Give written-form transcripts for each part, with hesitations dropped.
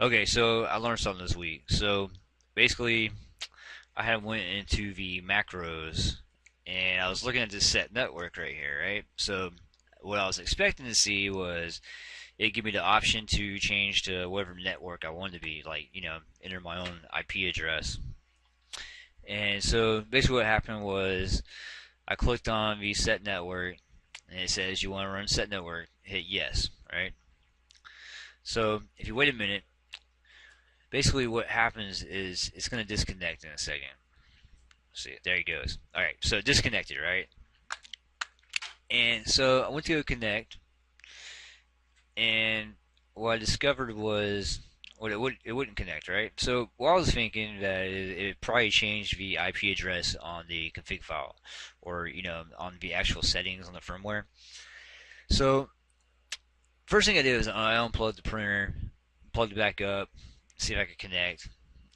Okay, so I learned something this week. So basically, I had went into the macros and I was looking at this set network right here, right? So what I was expecting to see was it give me the option to change to whatever network I wanted to be, like, enter my own IP address. And so basically what happened was I clicked on the set network and it says you want to run set network, hit yes, right? So if you wait a minute, basically what happens is it's going to disconnect in a second. See, there he goes. All right, so disconnected, right? And so I went to go connect, and what I discovered was it wouldn't connect, right? So what I was thinking that it probably changed the IP address on the config file, or on the actual settings on the firmware. So first thing I did was I unplugged the printer, plugged it back up, see if I could connect.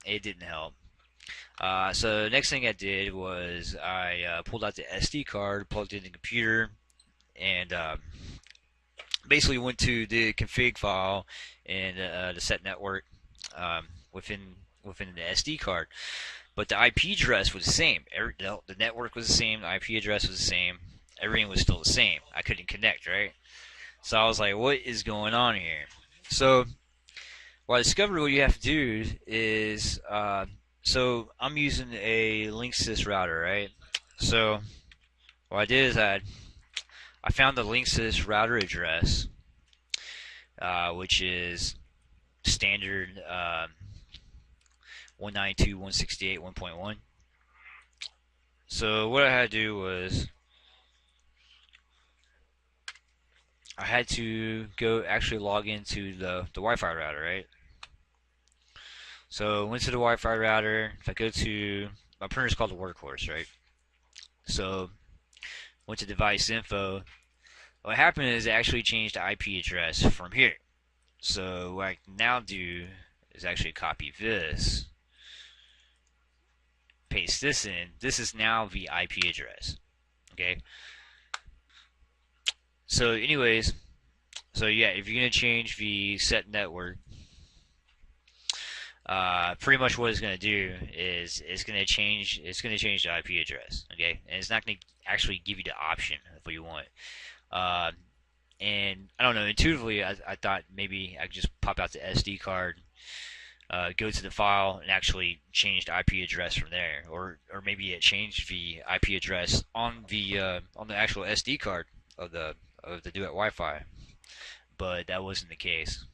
It didn't help. So the next thing I did was I pulled out the SD card, plugged it in the computer, and basically went to the config file and the set network within the SD card. But the IP address was the same. The network was the same. The IP address was the same. Everything was still the same. I couldn't connect, right? So I was like, what is going on here? So what I discovered what you have to do is, so I'm using a Linksys router, right? So what I did is I found the Linksys router address, which is standard 192.168.1.1. So what I had to do was I had to go actually log into the Wi-Fi router, right? So I went to the Wi-Fi router. If I go to my printer's called the Workhorse, right? So went to device info. What happened is it actually changed the IP address from here. So what I can now do is actually copy this, paste this in. This is now the IP address. Okay. So anyways, so yeah, if you're gonna change the set network, pretty much what it's gonna do is it's gonna change the IP address. Okay, and it's not gonna actually give you the option of what you want. Uh, and I don't know. Intuitively, I thought maybe I could just pop out the SD card, go to the file, and actually change the IP address from there, or maybe it changed the IP address on the actual SD card of the Duet Wi-Fi, but that wasn't the case.